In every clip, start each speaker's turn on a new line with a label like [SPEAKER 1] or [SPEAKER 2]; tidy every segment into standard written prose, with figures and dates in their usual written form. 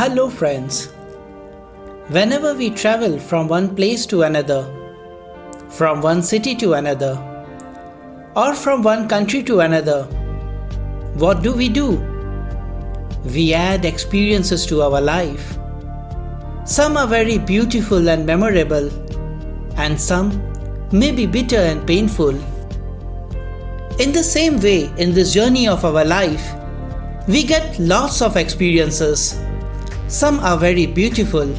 [SPEAKER 1] Hello friends. Whenever we travel from one place to another, from one city to another, or from one country to another, what do? We add experiences to our life. Some are very beautiful and memorable, and some may be bitter and painful. In the same way, in this journey of our life, we get lots of experiences. Some are very beautiful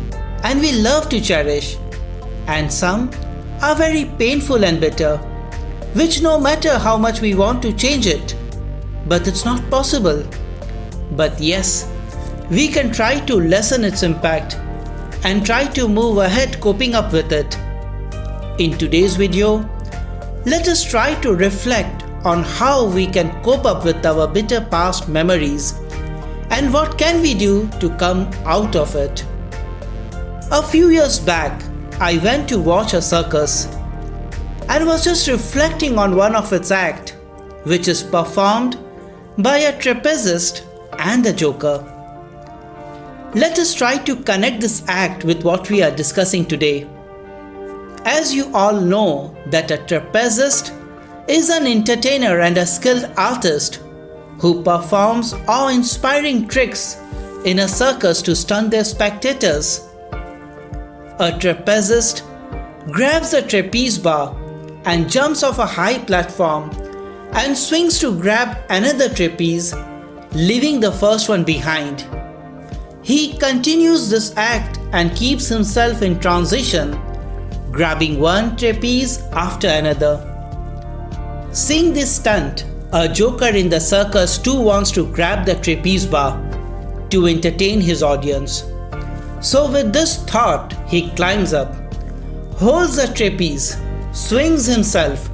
[SPEAKER 1] and we love to cherish, and some are very painful and bitter, which no matter how much we want to change it, but it's not possible. But yes, we can try to lessen its impact and try to move ahead coping up with it. In today's video, let us try to reflect on how we can cope up with our bitter past memories and what can we do to come out of it. A few years back, I went to watch a circus and was just reflecting on one of its acts, which is performed by a trapezist and a joker. Let us try to connect this act with what we are discussing today. As you all know that a trapezist is an entertainer and a skilled artist who performs awe-inspiring tricks in a circus to stun their spectators. A trapezist grabs a trapeze bar and jumps off a high platform and swings to grab another trapeze, leaving the first one behind. He continues this act and keeps himself in transition, grabbing one trapeze after another. Seeing this stunt, a joker in the circus too wants to grab the trapeze bar to entertain his audience. So with this thought, he climbs up, holds the trapeze, swings himself,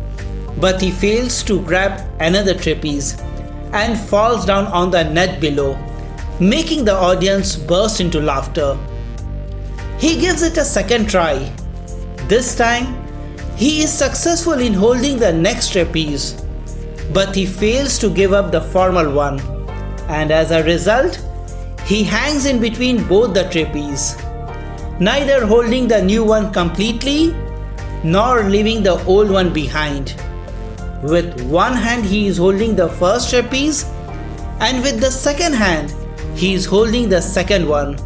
[SPEAKER 1] but he fails to grab another trapeze and falls down on the net below, making the audience burst into laughter. He gives it a second try. This time, he is successful in holding the next trapeze, but he fails to give up the former one, and as a result, he hangs in between both the trapeze, neither holding the new one completely nor leaving the old one behind. With one hand he is holding the first trapeze, and with the second hand he is holding the second one,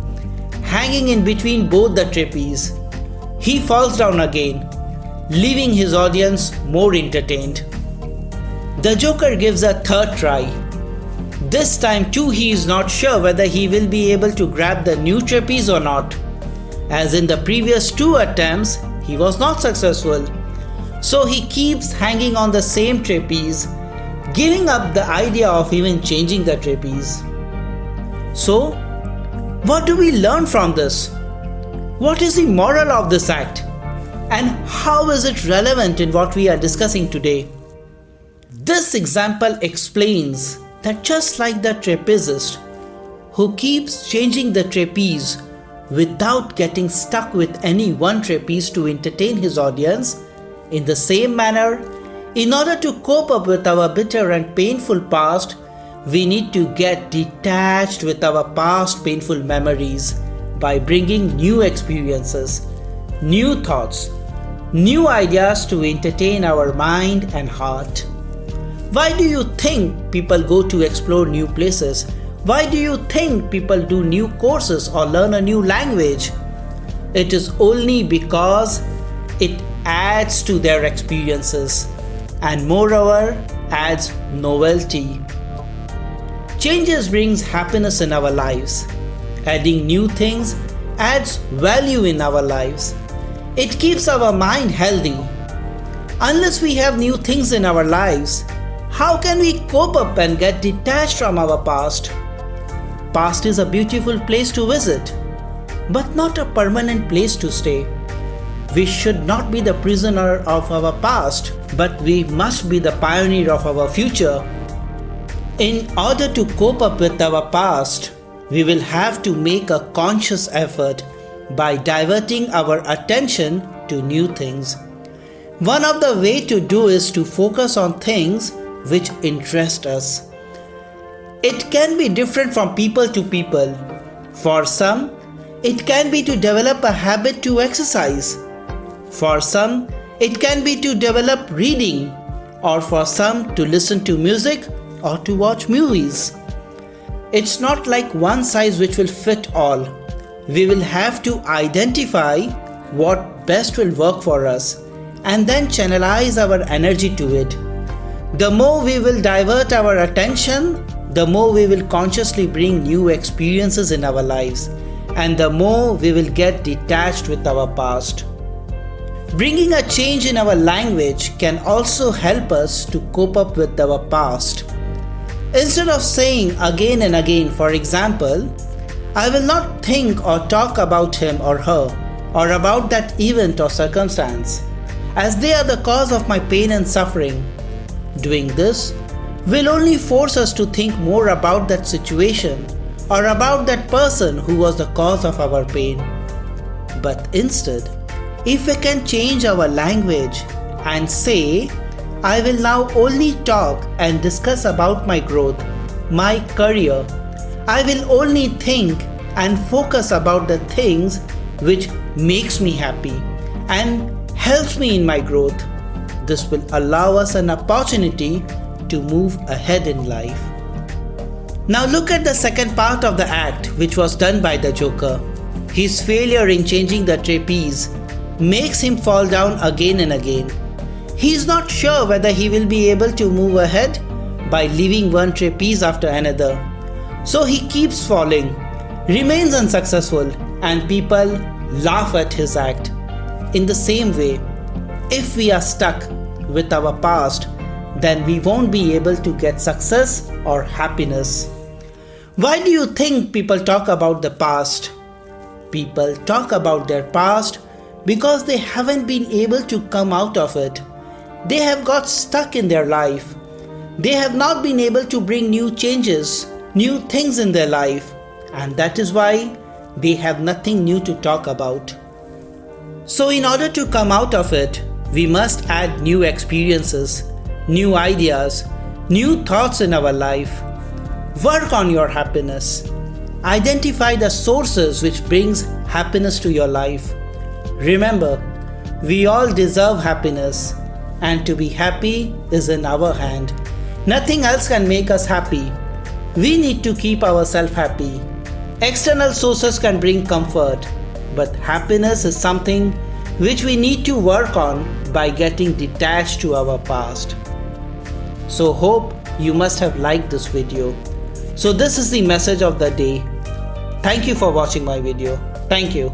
[SPEAKER 1] hanging in between both the trapeze. He falls down again, leaving his audience more entertained. The joker gives a third try. This time too he is not sure whether he will be able to grab the new trapeze or not. As in the previous two attempts, he was not successful. So he keeps hanging on the same trapeze, giving up the idea of even changing the trapeze. So, what do we learn from this? What is the moral of this act? And how is it relevant in what we are discussing today? This example explains that just like the trapezist who keeps changing the trapeze without getting stuck with any one trapeze to entertain his audience, in the same manner, in order to cope up with our bitter and painful past, we need to get detached with our past painful memories by bringing new experiences, new thoughts, new ideas to entertain our mind and heart. Why do you think people go to explore new places? Why do you think people do new courses or learn a new language? It is only because it adds to their experiences and moreover adds novelty. Changes brings happiness in our lives. Adding new things adds value in our lives. It keeps our mind healthy. Unless we have new things in our lives, how can we cope up and get detached from our past? Past is a beautiful place to visit, but not a permanent place to stay. We should not be the prisoner of our past, but we must be the pioneer of our future. In order to cope up with our past, we will have to make a conscious effort by diverting our attention to new things. One of the ways to do is to focus on things which interest us. It can be different from people to people. For some, it can be to develop a habit to exercise. For some, it can be to develop reading, or for some to listen to music or to watch movies. It's not like one size which will fit all. We will have to identify what best will work for us and then channelize our energy to it. The more we will divert our attention, the more we will consciously bring new experiences in our lives, and the more we will get detached with our past. Bringing a change in our language can also help us to cope up with our past. Instead of saying again and again, for example, I will not think or talk about him or her, or about that event or circumstance, as they are the cause of my pain and suffering. Doing this will only force us to think more about that situation or about that person who was the cause of our pain. But instead, if we can change our language and say, I will now only talk and discuss about my growth, my career. I will only think and focus about the things which makes me happy and helps me in my growth. This will allow us an opportunity to move ahead in life. Now look at the second part of the act which was done by the Joker. His failure in changing the trapeze makes him fall down again and again. He is not sure whether he will be able to move ahead by leaving one trapeze after another. So he keeps falling, remains unsuccessful, and people laugh at his act. In the same way, if we are stuck with our past, then we won't be able to get success or happiness. Why do you think people talk about the past? People talk about their past because they haven't been able to come out of it. They have got stuck in their life. They have not been able to bring new changes, new things in their life, and that is why they have nothing new to talk about. So in order to come out of it, we must add new experiences, new ideas, new thoughts in our life. Work on your happiness. Identify the sources which brings happiness to your life. Remember, we all deserve happiness, and to be happy is in our hand. Nothing else can make us happy. We need to keep ourselves happy. External sources can bring comfort, but happiness is something which we need to work on by getting detached to our past. So hope you must have liked this video. So this is the message of the day. Thank you for watching my video. Thank you.